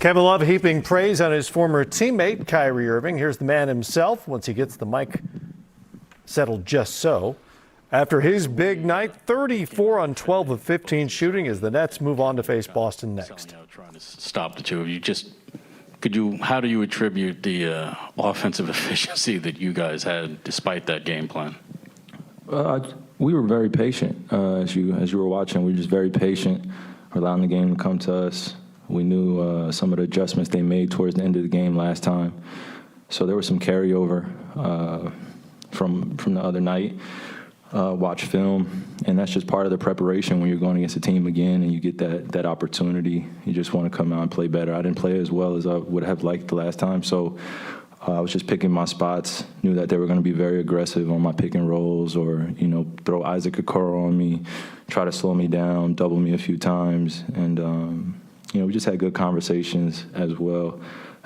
Kevin Love heaping praise on his former teammate, Kyrie Irving. Here's the man himself once he gets the mic settled just so. After his big night, 34 on 12 of 15 shooting as the Nets move on to face Boston next. Trying to stop the two of you. How do you attribute the offensive efficiency that you guys had despite that game plan? We were very patient. As you were watching, we were just very patient, allowing the game to come to us. We knew some of the adjustments they made towards the end of the game last time. So there was some carryover from the other night. Watch film, and that's just part of the preparation when you're going against a team again and you get that opportunity. You just want to come out and play better. I didn't play as well as I would have liked the last time, so I was just picking my spots, knew that they were going to be very aggressive on my pick and rolls or, throw Isaac Okoro on me, try to slow me down, double me a few times, and we just had good conversations as well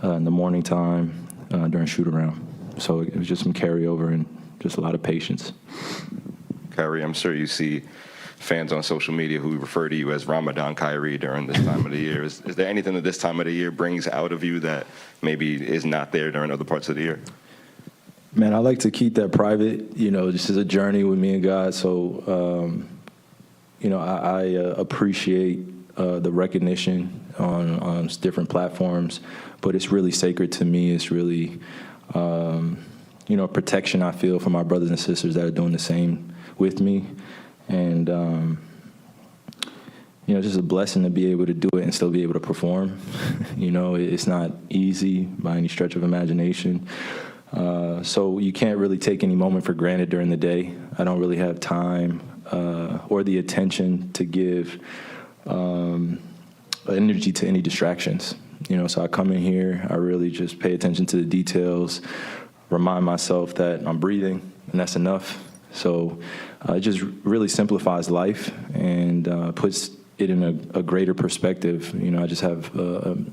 in the morning time during shoot-around. So it was just some carryover and just a lot of patience. Kyrie, I'm sure you see fans on social media who refer to you as Ramadan Kyrie during this time of the year. Is there anything that this time of the year brings out of you that maybe is not there during other parts of the year? Man, I like to keep that private, just as a journey with me and God. So, I appreciate the recognition on different platforms, but it's really sacred to me. It's really, protection I feel for my brothers and sisters that are doing the same with me. And, just a blessing to be able to do it and still be able to perform. It's not easy by any stretch of imagination. So you can't really take any moment for granted during the day. I don't really have time or the attention to give energy to any distractions. So I come in here, I really just pay attention to the details, remind myself that I'm breathing, and that's enough. So it just really simplifies life and puts it in a greater perspective. I just have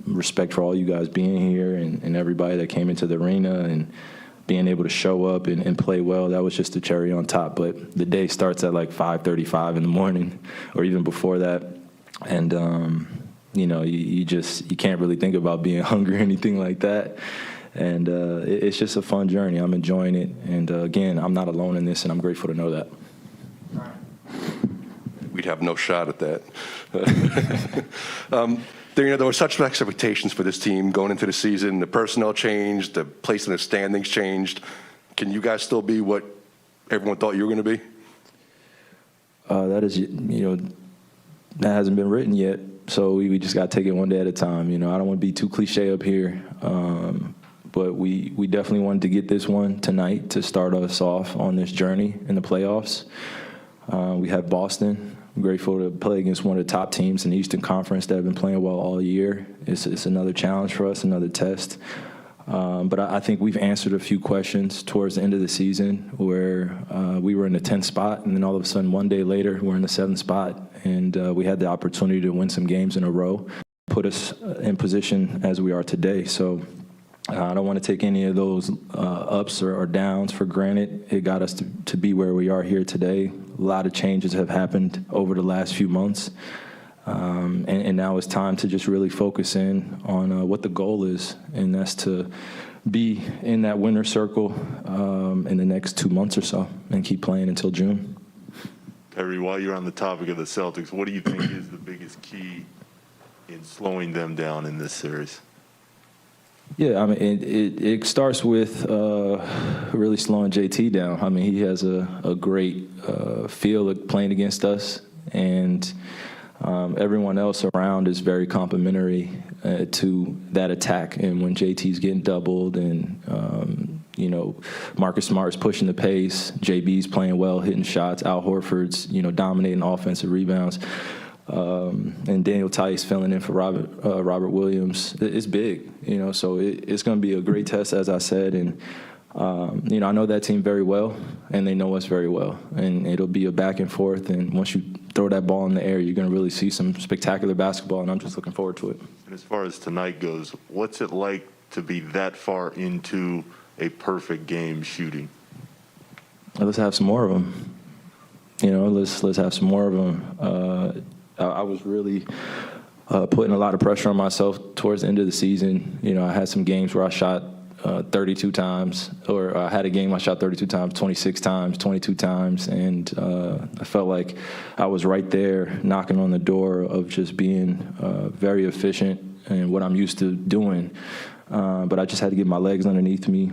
respect for all you guys being here and everybody that came into the arena and being able to show up and play well. That was just the cherry on top. But the day starts at like 5:35 in the morning or even before that. And, you can't really think about being hungry or anything like that. And it's just a fun journey. I'm enjoying it. And, again, I'm not alone in this, and I'm grateful to know that. We'd have no shot at that. There were such expectations for this team going into the season. The personnel changed. The place in the standings changed. Can you guys still be what everyone thought you were going to be? That is, that hasn't been written yet. So we just got to take it one day at a time. I don't want to be too cliche up here. But we definitely wanted to get this one tonight to start us off on this journey in the playoffs. We have Boston. I'm grateful to play against one of the top teams in the Eastern Conference that have been playing well all year. It's another challenge for us, another test. But I think we've answered a few questions towards the end of the season where we were in the 10th spot, and then all of a sudden one day later we're in the 7th spot, and we had the opportunity to win some games in a row, put us in position as we are today. So I don't want to take any of those ups or downs for granted. It got us to be where we are here today. A lot of changes have happened over the last few months. And now it's time to just really focus in on what the goal is, and that's to be in that winner's circle in the next 2 months or so and keep playing until June. Kyrie, while you're on the topic of the Celtics, what do you think is the biggest key in slowing them down in this series? Yeah, it starts with really slowing JT down. He has a great feel of playing against us, and everyone else around is very complimentary to that attack. And when JT's getting doubled and, Marcus Smart's pushing the pace, JB's playing well, hitting shots, Al Horford's, dominating offensive rebounds, and Daniel Tice filling in for Robert Williams, it's big, so it's going to be a great test, as I said. And, I know that team very well, and they know us very well. And it'll be a back and forth, and once you throw that ball in the air, you're going to really see some spectacular basketball, and I'm just looking forward to it. And as far as tonight goes, what's it like to be that far into a perfect game shooting? Let's have some more of them. Let's have some more of them. I was really putting a lot of pressure on myself towards the end of the season. You know, I had some games where I shot 32 times, or I had a game I shot 32 times, 26 times, 22 times, and I felt like I was right there knocking on the door of just being very efficient and what I'm used to doing. But I just had to get my legs underneath me,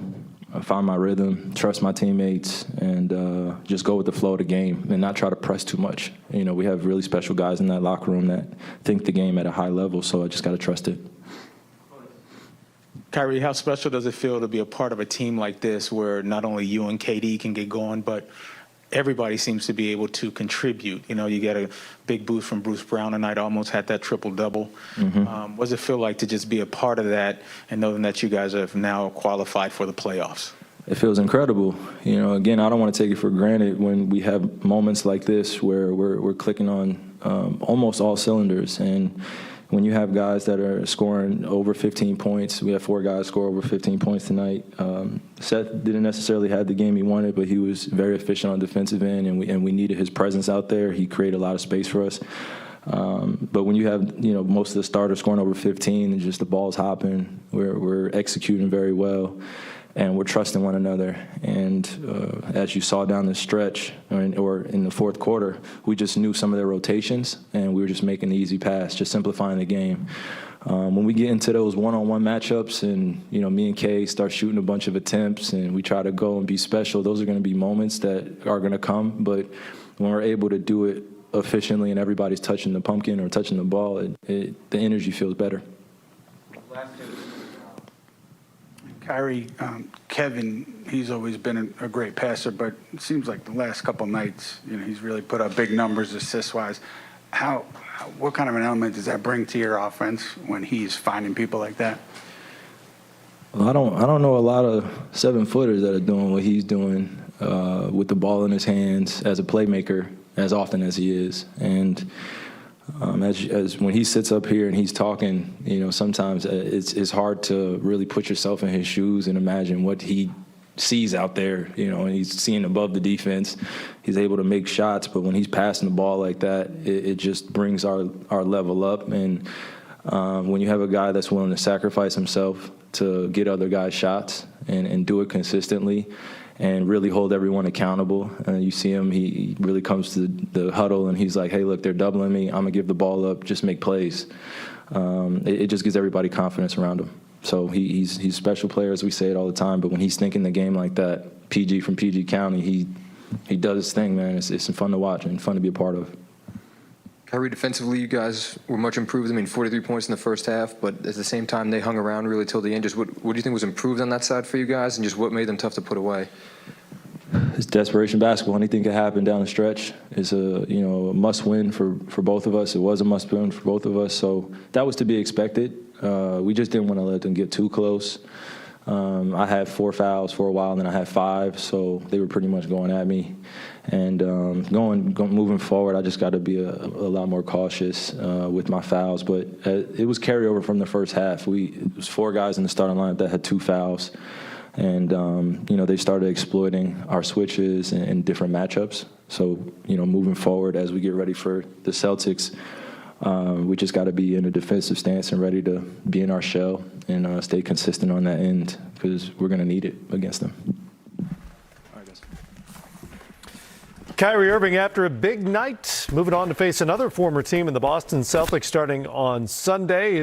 find my rhythm, trust my teammates, and just go with the flow of the game and not try to press too much. You know, we have really special guys in that locker room that think the game at a high level, so I just got to trust it. Kyrie, how special does it feel to be a part of a team like this where not only you and KD can get going, but everybody seems to be able to contribute? You know, you get a big boost from Bruce Brown tonight, almost had that triple-double. What does it feel like to just be a part of that and knowing that you guys have now qualified for the playoffs? It feels incredible. You know, again, I don't want to take it for granted when we have moments like this where we're clicking on almost all cylinders. And when you have guys that are scoring over 15 points, we have 4 guys score over 15 points tonight. Seth didn't necessarily have the game he wanted, but he was very efficient on the defensive end, and we needed his presence out there. He created a lot of space for us. But when you have, you know, most of the starters scoring over 15 and just the ball's hopping, we're executing very well, and we're trusting one another. And as you saw down the stretch, or in the fourth quarter, we just knew some of their rotations, and we were just making the easy pass, just simplifying the game. When we get into those one-on-one matchups and, you know, me and Kay start shooting a bunch of attempts and we try to go and be special, those are going to be moments that are going to come. But when we're able to do it efficiently and everybody's touching the pumpkin or touching the ball, the energy feels better. Kyrie, Kevin, he's always been a great passer, but it seems like the last couple nights, you know, he's really put up big numbers assist-wise. What kind of an element does that bring to your offense when he's finding people like that? Well, I don't know a lot of 7-footers that are doing what he's doing with the ball in his hands as a playmaker as often as he is. And as when he sits up here and he's talking, you know, sometimes it's hard to really put yourself in his shoes and imagine what he sees out there, you know, and he's seeing above the defense. He's able to make shots, but when he's passing the ball like that, it just brings our level up. And when you have a guy that's willing to sacrifice himself to get other guys shots and do it consistently and really hold everyone accountable. You see him, he really comes to the huddle and he's like, hey, look, they're doubling me. I'm going to give the ball up, just make plays. It just gives everybody confidence around him. So he's a special player, as we say it all the time, but when he's thinking the game like that, PG from PG County, he does his thing, man. It's fun to watch and fun to be a part of. Kyrie, defensively, you guys were much improved. I mean, 43 points in the first half, but at the same time, they hung around really till the end. Just what do you think was improved on that side for you guys, and just what made them tough to put away? It's desperation basketball. Anything can happen down the stretch. It's a must-win for both of us. It was a must-win for both of us, so that was to be expected. We just didn't want to let them get too close. I had 4 fouls for a while, and then I had 5, so they were pretty much going at me. And moving forward, I just got to be a lot more cautious with my fouls. But it was carryover from the first half. It was 4 guys in the starting lineup that had 2 fouls. And, they started exploiting our switches and different matchups. So, moving forward as we get ready for the Celtics, we just got to be in a defensive stance and ready to be in our shell and stay consistent on that end because we're going to need it against them. Kyrie Irving after a big night, moving on to face another former team in the Boston Celtics starting on Sunday.